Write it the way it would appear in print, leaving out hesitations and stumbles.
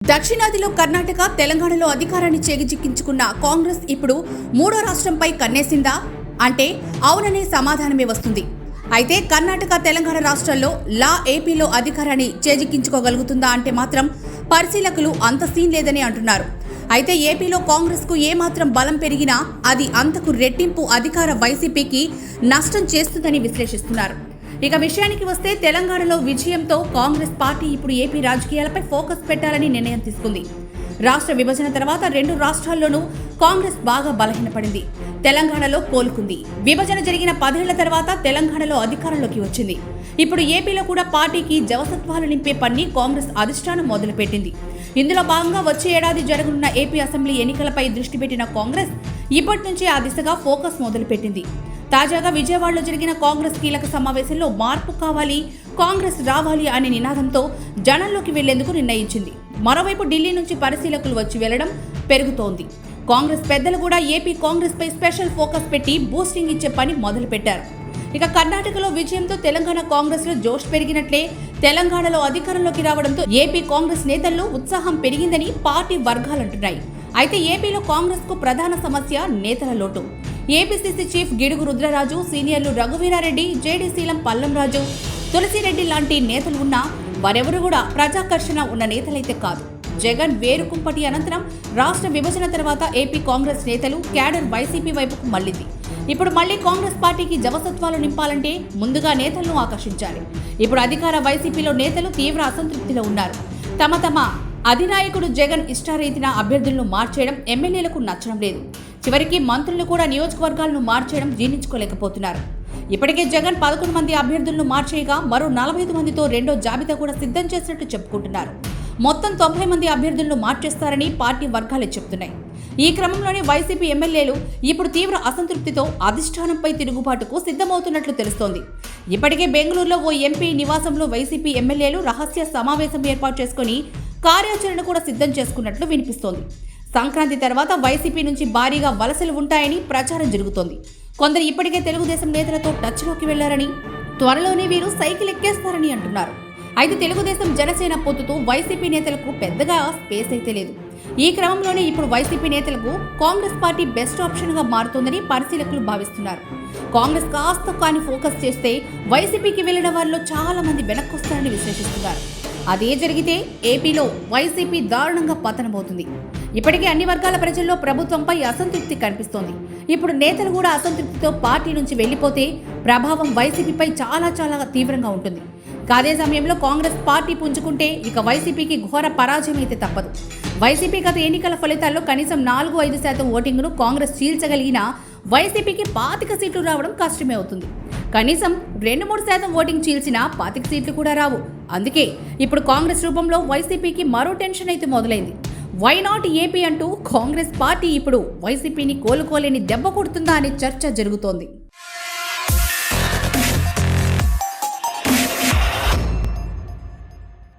దక్షిణాదిలో కర్ణాటక, తెలంగాణలో అధికారాన్ని చేజిక్కించుకున్న కాంగ్రెస్ ఇప్పుడు మూడో రాష్ట్రంపై కన్నేసిందా అంటే అవుననే సమాధానమే వస్తుంది. అయితే కర్ణాటక, తెలంగాణ రాష్ట్రాల్లో ఏపీలో అధికారాన్ని చేజిక్కించుకోగలుగుతుందా అంటే మాత్రం పరిశీలకులు అంత సీన్ లేదని అంటున్నారు. అయితే ఏపీలో కాంగ్రెస్కు ఏమాత్రం బలం పెరిగినా అది అంతకు రెట్టింపు అధికార వైసీపీకి నష్టం చేస్తుందని విశ్లేషిస్తున్నారు. ఇక విషయానికి వస్తే తెలంగాణలో విజయంతో కాంగ్రెస్ పార్టీ ఇప్పుడు ఏపీ రాజకీయాలపై ఫోకస్ పెట్టాలని నిర్ణయం తీసుకుంది. రాష్ట్ర విభజన తర్వాత రెండు రాష్ట్రాల్లోనూ కాంగ్రెస్ బాగా బలహీనపడింది. తెలంగాణలో కోలుకుంది. విభజన జరిగిన 10 ఏళ్ల తర్వాత తెలంగాణలో అధికారంలోకి వచ్చింది. ఇప్పుడు ఏపీలో కూడా పార్టీకి జవసత్వాలు నింపే పని కాంగ్రెస్ అధిష్టానం మొదలుపెట్టింది. ఇందులో భాగంగా వచ్చే ఏడాది జరగనున్న ఏపీ అసెంబ్లీ ఎన్నికలపై దృష్టి పెట్టిన కాంగ్రెస్ ఇప్పటి నుంచి ఆ దిశగా ఫోకస్ మొదలుపెట్టింది. తాజాగా విజయవాడలో జరిగిన కాంగ్రెస్ కీలక సమావేశంలో మార్పు కావాలి, కాంగ్రెస్ రావాలి అనే నినాదంతో జనంలోకి వెళ్లేందుకు నిర్ణయించింది. మరోవైపు ఢిల్లీ నుంచి పరిశీలకులు వచ్చి వెళ్లడం పెరుగుతోంది. కాంగ్రెస్ పెద్దలు కూడా ఏపీ కాంగ్రెస్ పై స్పెషల్ ఫోకస్ పెట్టి బూస్టింగ్ ఇచ్చే పని మొదలుపెట్టారు. ఇక కర్ణాటకలో విజయంతో తెలంగాణ కాంగ్రెస్ లో జోష్ పెరిగినట్లే తెలంగాణలో అధికారంలోకి రావడంతో ఏపీ కాంగ్రెస్ నేతల్లో ఉత్సాహం పెరిగిందని పార్టీ వర్గాలంటున్నాయి. అయితే ఏపీలో కాంగ్రెస్ కు ప్రధాన సమస్య నేతల లోటు. ఏపీసీసీ చీఫ్ గిడుగు రుద్రరాజు, సీనియర్లు రఘువీరారెడ్డి, జేడీసీలం పల్లంరాజు, తులసిరెడ్డి లాంటి నేతలు ఉన్నా వారెవరూ కూడా ప్రజాకర్షణ ఉన్న నేతలైతే కాదు. జగన్ వేరుకుంపటి అనంతరం రాష్ట్ర విభజన తర్వాత ఏపీ కాంగ్రెస్ నేతలు క్యాడర్ వైసీపీ వైపుకు మళ్లింది. ఇప్పుడు మళ్లీ కాంగ్రెస్ పార్టీకి జవసత్వాలు నింపాలంటే ముందుగా నేతలను ఆకర్షించాలి. ఇప్పుడు అధికార వైసీపీలో నేతలు తీవ్ర అసంతృప్తిలో ఉన్నారు. తమ అధినాయకుడు జగన్ ఇష్టారీతిన అభ్యర్థులను మార్చేయడం ఎమ్మెల్యేలకు నచ్చడం లేదు. చివరికి మంత్రులు కూడా నియోజకవర్గాలను మార్చేయడం జీర్ణించుకోలేకపోతున్నారు. ఇప్పటికే జగన్ 11 మంది అభ్యర్థులను మార్చేయగా మరో 45 మందితో రెండో జాబితా కూడా సిద్ధం చేసినట్టు చెప్పుకుంటున్నారు. మొత్తం 90 మంది అభ్యర్థులను మార్చేస్తారని పార్టీ వర్గాలే చెబుతున్నాయి. ఈ క్రమంలోనే వైసీపీ ఎమ్మెల్యేలు ఇప్పుడు తీవ్ర అసంతృప్తితో అధిష్టానంపై తిరుగుబాటుకు సిద్ధమవుతున్నట్లు తెలుస్తోంది. ఇప్పటికే బెంగళూరులో ఓ ఎంపీ నివాసంలో వైసీపీ ఎమ్మెల్యేలు రహస్య సమావేశం ఏర్పాటు చేసుకుని కార్యాచరణ కూడా సిద్ధం చేసుకున్నట్లు వినిపిస్తోంది. సంక్రాంతి తర్వాత వైసీపీ నుంచి భారీగా వలసలు ఉంటాయని ప్రచారం జరుగుతోంది. కొందరు ఇప్పటికే తెలుగుదేశం నేతలతో టచ్లోకి వెళ్లారని, త్వరలోనే వీరు సైకిల్ ఎక్కేస్తారని అంటున్నారు. అయితే తెలుగుదేశం జనసేన పొత్తుతో వైసీపీ నేతలకు పెద్దగా స్పేస్ అయితే లేదు. ఈ క్రమంలోనే ఇప్పుడు వైసీపీ నేతలకు కాంగ్రెస్ పార్టీ బెస్ట్ ఆప్షన్ గా మారుతోందని పరిశీలకులు భావిస్తున్నారు. కాంగ్రెస్ కాస్త కానీ ఫోకస్ చేస్తే వైసీపీకి వెళ్లిన వారిలో చాలా మంది వెనక్కొస్తారని విశ్లేషిస్తున్నారు. అదే జరిగితే ఏపీలో వైసీపీ దారుణంగా పతనమవుతుంది. ఇప్పటికే అన్ని వర్గాల ప్రజల్లో ప్రభుత్వంపై అసంతృప్తి కనిపిస్తోంది. ఇప్పుడు నేతలు కూడా అసంతృప్తితో పార్టీ నుంచి వెళ్లిపోతే ప్రభావం వైసీపీపై చాలా తీవ్రంగా ఉంటుంది. అదే సమయంలో కాంగ్రెస్ పార్టీ పుంజుకుంటే ఇక వైసీపీకి ఘోర పరాజయం అయితే తప్పదు. వైసీపీ గత ఎన్నికల ఫలితాల్లో కనీసం 4-5% ఓటింగ్ను కాంగ్రెస్ చీల్చగలిగినా వైసీపీకి 25 సీట్లు రావడం కష్టమే అవుతుంది. కనీసం 2-3% ఓటింగ్ చీల్చినా 25 సీట్లు కూడా రావు. అందుకే ఇప్పుడు కాంగ్రెస్ రూపంలో వైసీపీకి మరో టెన్షన్ అయితే మొదలైంది. వై నాట్ ఏపీ అంటూ కాంగ్రెస్ పార్టీ ఇప్పుడు వైసీపీని కోలుకోలేని దెబ్బ కొడుతుందా అనే చర్చ జరుగుతోంది.